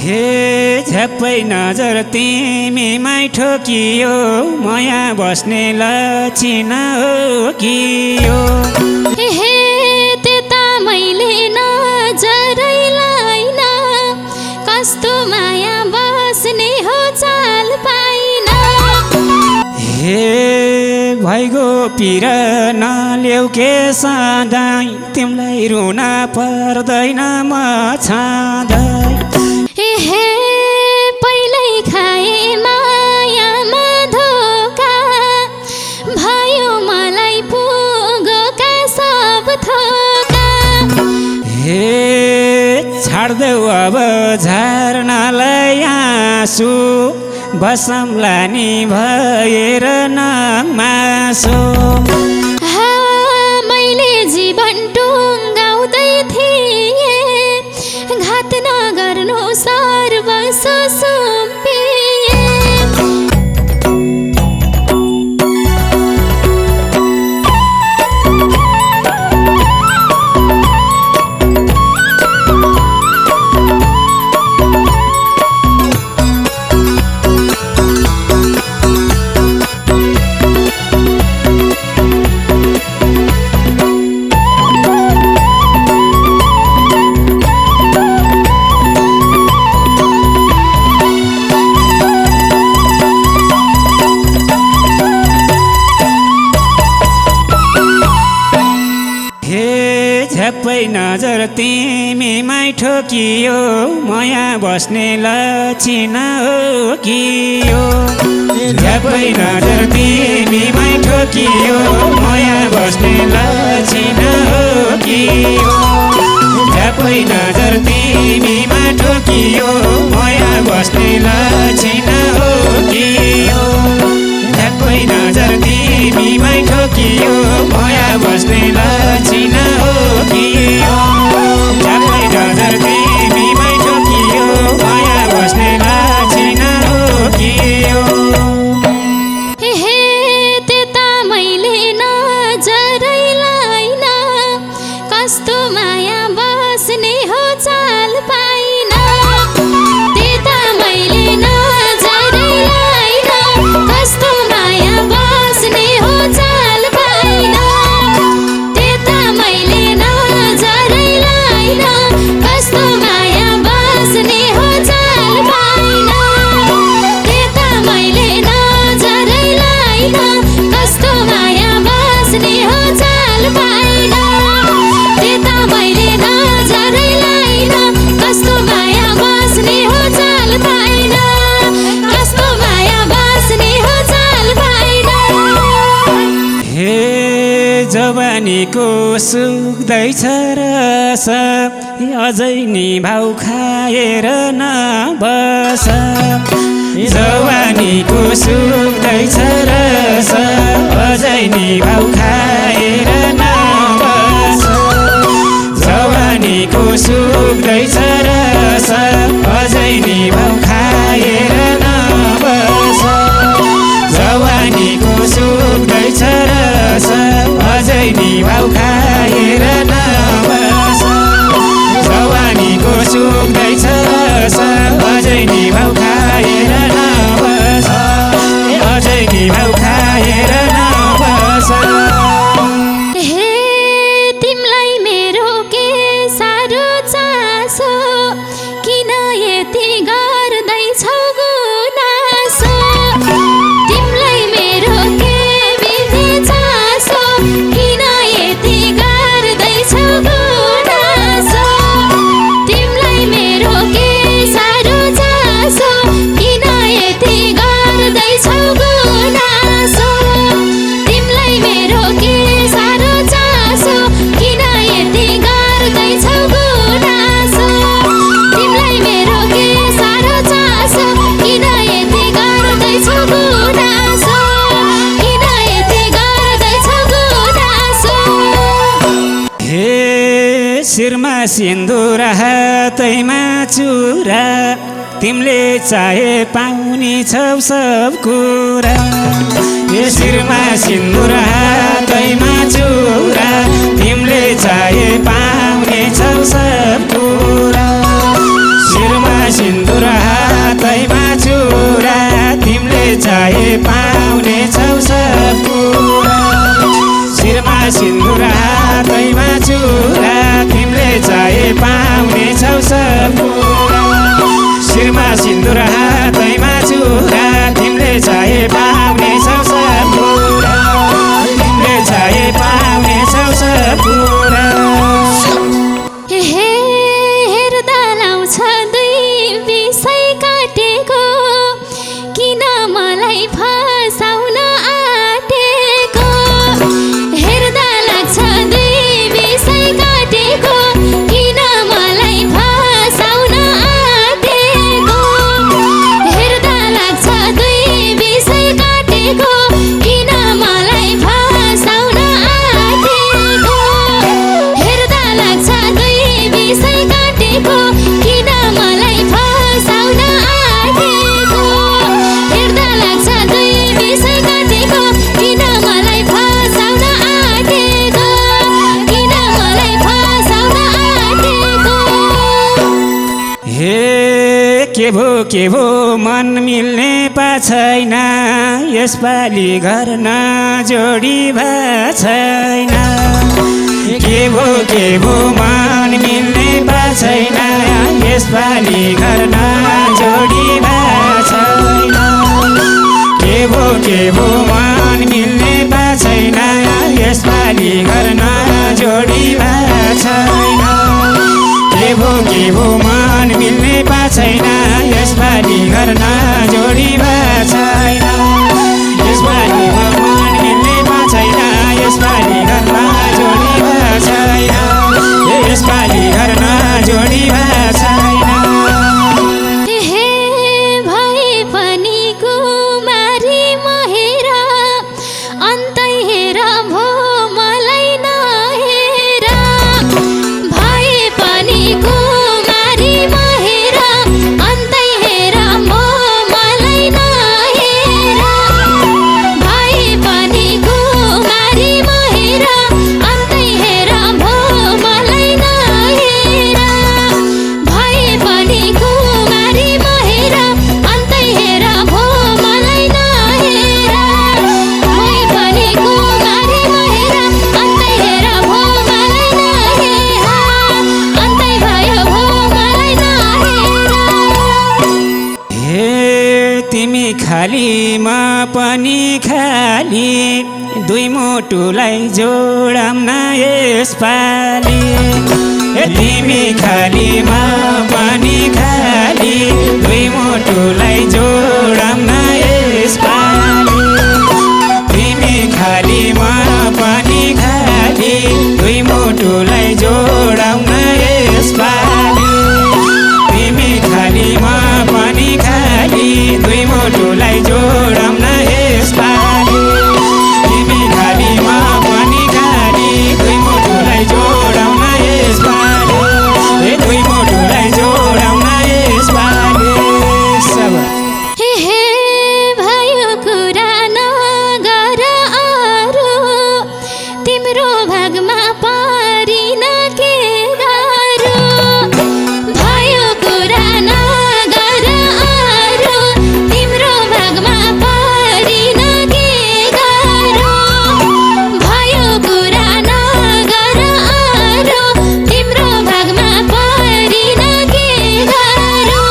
हे झ्याप्पै नजर तिमीमै ठोकियो माया बस्ने लक्षण हो कि यो हे त्यता मैले नजरैलाई न कस्तो माया बस्ने हो चाल पाइन हे भइगो पिर नल्याउ के सधैँ तिमीलाई रुन पर्दैन म छँदै हे पहिल्यै खाए मायामा धोका भयो मलाई पुगोका सब थोका हे छाड्देऊ अब झर्नालाई आँसु बसम्ला नि भएर नमासो मैले जीवन टुङ्गाउँदै थिएँ घात नगर्नु सर्वस्व सुम्पिए झ्याप्पै नजर तिमीमै ठोकियो माया बस्ने लक्षण हो कि यो झ्याप्पै नजर तिमीमै ठोकियो माया बस्ने लक्षण हो कि यो झ्याप्पै नजर तिमीमा ठोकियो माया बस्ने लक्षण हो कि यो झ्याप्पै नजर तिमीमै ठोकियो माया बस्ने लक्षण हो कि यो झ्याप्पै नजर तिमीमै ठोकियो माया बस्ने लक्षण हो कि यो हे त्यता मैले नजरैलाई न कस्तो माया बस्ने हो चाल पाइन त्यता मैले नजरैलाई न कस्तो माया बस्ने हो चाल पाइन त्यता मैले नजरैलाई न कस्तो माया बस्ने हो चाल पाइन त्यता मैले नजरैलाई न कस्तो माया बस्ने हो चाल पाइन त्यता मैले नजरैलाई न कस्तो माया बस्ने हो चाल पाइन कस्तो माया बस्ने हो चाल पाइन हे जवानीको सुक्दैछ रस अझै नि भाउ खाएर नबस जवानीको सुक्दैछ रस अझै नि भाउ खाएर नबस जवानीको सुक्दैछ रस अझै नि भाउ खाएर नबस जवानीको सुक्दैछ रस अझै नि भाउ खाएर नबस जवानीको सुक्दैछ रस अझै नि भाउ खाएर नबस अझै नि भाउ खाएर नबस हे तिमलाई मेरो के साह्रो चासो किन यति गर्दैछौ गुनासो तिमलाई मेरो के बिधे चासो किन यति गर्दैछौ गुनासो तिमलाई मेरो के साह्रो चासो किन यति गर्दैछौ गुनासो तिमलाई मेरो के साह्रो चासो किन यति गर्दैछौ गुनासो तिमलाई मेरो के साह्रो चासो किन यति गर्दैछौ गुनासो किन यति गर्दैछौ गुनासो हे शिरमा सिन्दुर हातैमा चुरा तिमीले चाहे पाउने छौ सब कुरा हे शिरमा सिन्दुर हातैमा चुरा तिमीले चाहे पाउने छौ सब कुरा शिरमा सिन्दुर के भो मन मिल्ने पा छैन यसपालि घर नजोडी भा छैन के भो मन मिल्ने पा छैन यसपालि घर नजोडी भा छैन के भो मन मिल्ने पा छैन यसपालि घर नजोडी भा छैन के भो मन मिल्ने पा छैन यसपालि घर नजोडी भा छैन यसपालि मन मिल्ने पा छैन यसपालि घर नजोडी भा छैन यसपालि घर नजोडी भा छैन हे भए पनि कुमारी महेर अन्तै हेर भो मलाई नहेर भए पनि कुमारी महेर अन्तै हेर भो मलाई नहेर भए पनि कुमारी महेर अन्तै हेर भो मलाई नहेर भए पनि कुमारी महेर अन्तै हेर भो मलाई नहेर भए पनि कुमारी महेर अन्तै हेर भो मलाई नहेर अन्तै भयो भो मलाई नहेर हे तिमी खाली म पनि खाली दुई मुटुलाई जोडम न यसपालि हे तिमी खाली म पनि खाली दुई मुटुलाई जोडम न यसपालि तिमी खाली म पनि खाली दुई मुटुलाई जोडम न यसपालि तिमी खाली म पनि खाली दुई मुटुलाई जोडम न यसपालि तिमी खाली म पनि खाली दुई मुटुलाई जोडम न यसपालि हे दुई मुटुलाई जोडम न यसपालि सब हे भयो कुरा नगर अरू तिम्रो भागमा परिन के गरौँ भयो कुरा नगर अरू तिम्रो भागमा परिन के गरौँ भयो कुरा नगर अरू तिम्रो भागमा परिन के गरौँ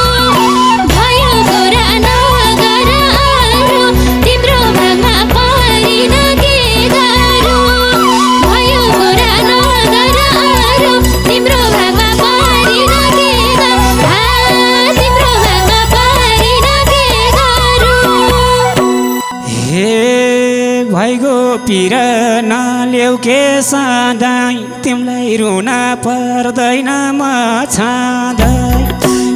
भयो कुरा नगर अरू तिम्रो भागमा परिन के गरौँ भयो कुरा नगर अरू तिम्रो भागमा परिन के गरौँ तिम्रो भागमा परिन के गरौँ हे भइगो पिर नल्याउ के सधैँ तिमीलाई रुन पर्दैन म छँदै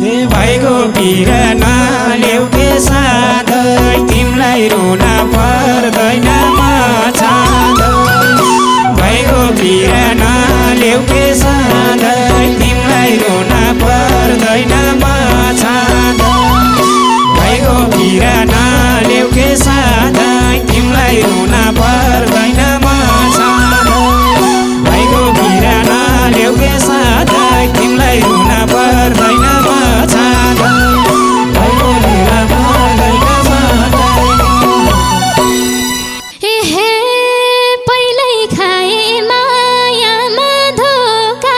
हे भइगो पिर नल्याउ के सधैँ तिमीलाई रुन पर्दैन म छँदै भइगो पिर नल्याउ के सधैँ तिमीलाई रुन पर्दैन म छँदै भइगो पिर नल्याउ के सधैँ तिमीलाई रुन पर्दैन म छँदै भइगो पिर नल्याउ के सधैँ तिमीलाई रुन पर्दैन म छँदै भइगो पिर पर्दैन म हे पहिल्यै खाए मायामा धोका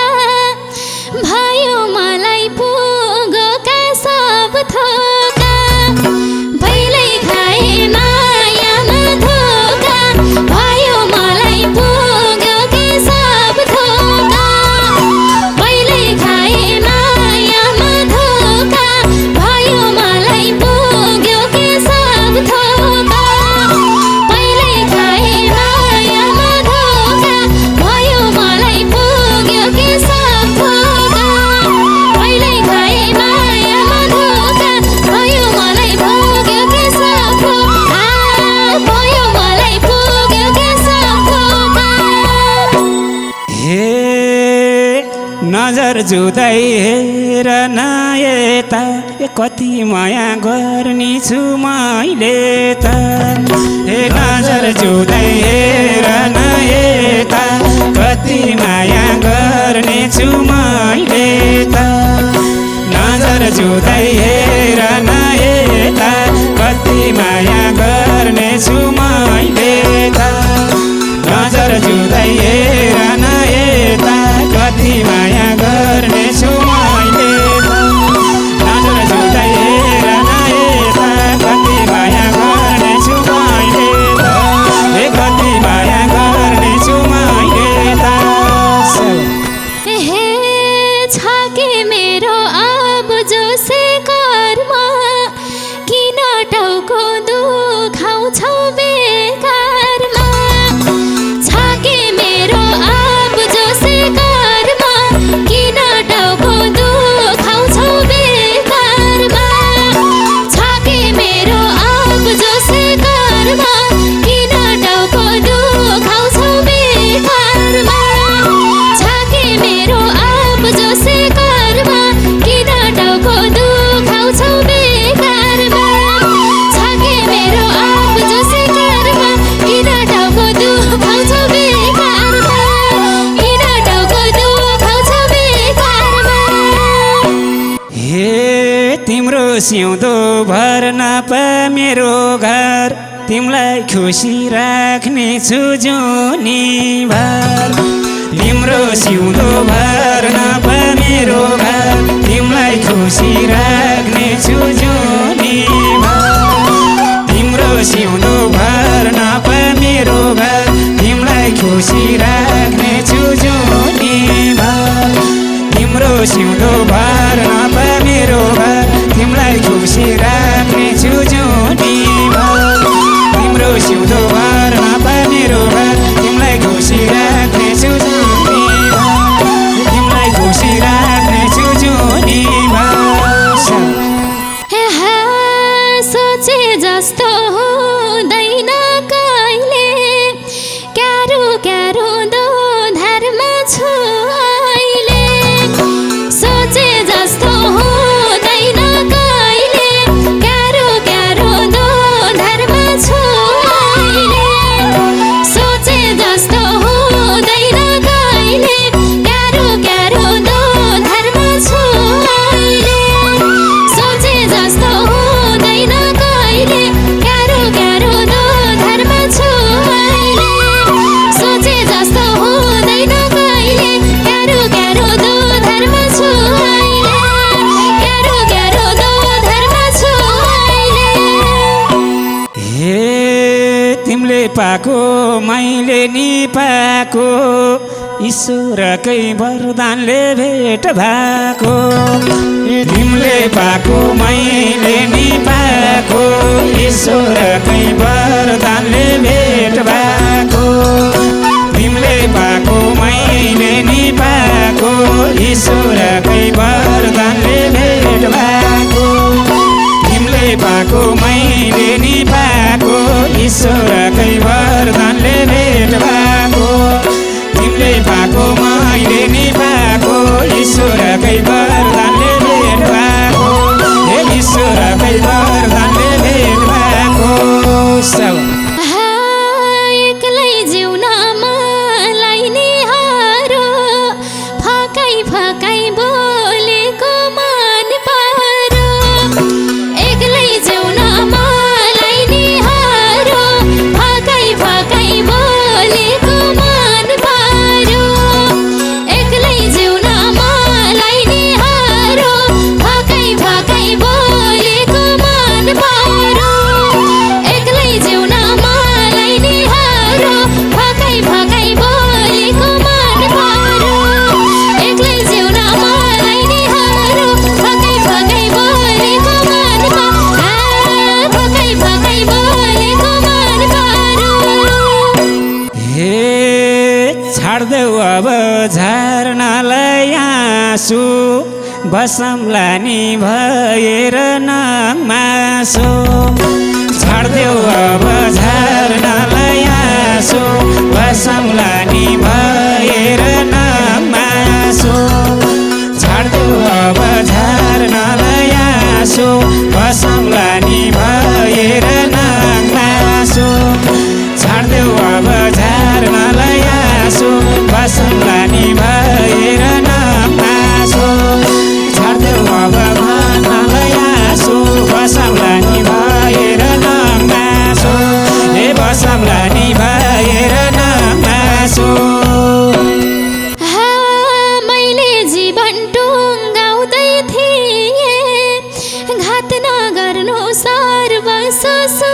भयो मलाई पुगोका सब थोका पहिल्यै खाए मायामा धोका भयो मलाई पुगोका सब थोका पहिल्यै खाए मायामा धोका भयो मलाई पुगोका सब थोका पहिल्यै खाए मायामा धोका भयो मलाई पुगोका सब थोका पहिल्यै खाए मायामा धोका भयो मलाई पुगोका सब थोका भयो मलाई पुगोका सब थोका हे नजर जुदाई हेर न यता कति माया गर्ने छु मैले त हे नजर जुदाई हेर न यता कति माया गर्ने छु मैले त नजर नजर जुदाई हेर न यता कति माया गर्नेछु मैले त नजर जुदाई हेर न यता कति माया गर्नेछु मैले त नजर जुदाई हेर न यता कति माया गर्नेछु मैले त हे कति माया गर्नेछु मैले त हे छ के मेरो अब जोसे कर्म किन टाउको दुखाउँछौ बेकारमा छ के मेरो अब जोसे कर्म किन टाउको दुखाउँछौ बेकारमा छ के मेरो अब जोसे कर्म किन टाउको दुखाउँछौ बेकारमा छ के मेरो अब जोसे कर्म किन टाउको दुखाउँछौ बेकारमा छ के मेरो अब जोसे कर्म किन टाउको दुखाउँछौ बेकारमा किन टाउको दुखाउँछौ बेकारमा हे तिम्रो सिउँदो भर्न पा मेरो घर तिमीलाई खुसी राख्ने छु जुनी भर तिम्रो सिउँदो भर्न पा मेरो घर तिमीलाई खुसी राख्ने छु जुनी भर तिम्रो सिउँदो भर्न पा मेरो घर तिमीलाई खुसी राख्ने छु जुनी भर तिम्रो सिउँदो भर्न पा मेरो घर तिमीलाई खुसी राख्ने छु जुनी भर तिम्रो सिउँदो भर्न पा मेरो घर तिमीलाई खुसी राख्ने छु जुनी भर तिमीलाई खुसी राख्ने छु जुनी भर सोचे जस्तो हुँदैन कहिले क्यारो क्यारो दो धर्म छु अहिले सोचे जस्तो हुँदैन कहिले क्यारो क्यारो दो धर्म छु अहिले सोचे जस्तो हुँदैन कहिले क्यारो क्यारो दो धर्म छु अहिले सोचे जस्तो हुँदैन कहिले क्यारो क्यारो दो धर्म छु अहिले सोचे जस्तो हुँदैन कहिले क्यारो क्यारो दो धर्म छु अहिले क्यारो क्यारो दो धर्म छु अहिले हे तिमीले पाएको मैले नि पाएको ईश्वरकै वरदानले भेट भएको तिमीले पाएको मैले नि पाएको ईश्वरकै वरदानले भेट भएको तिमीले पाएको मैले नि पाएको ईश्वरकै वरदानले भेट भएको तिमीले पाएको मैले नि पाएको ईश्वरकै वरदानले भेट भएको तिमीले पाएको मैले नि पाएको ईश्वरकै वरदानले भेट भएको हे ईश्वरकै वरदानले भेट भएको सब एक्लै जिउन मलाई नि हरो फकाइ फकाइ बोलेको मन परो एक्लै जिउन मलाई नि हरो फकाइ फकाइ बोलेको मन परो एक्लै जिउन मलाई नि हरो फकाइ फकाइ बोलेको मन परो एक्लै जिउन मलाई नि हरो फकाइ फकाइ बोलेको मन परो एक्लै जिउन मलाई नि हरो फकाइ फकाइ बोलेको मन परो फकाइ फकाइ बोलेको मन परो हे छाड्देऊ अब झर्नालाई आँसु बसम्ला नि भएर नमासो छाड्देऊ अब झर्नालाई आँसु बसम्ला नि भएर नमासो छाड्देऊ अब झर्नालाई आँसु बसम्ला नि भएर नमासो छाड्देऊ अब झर्नालाई आँसु बसम्ला नि भएर नमासो छाड्देऊ अब बात नगर्नु सर्वसुसु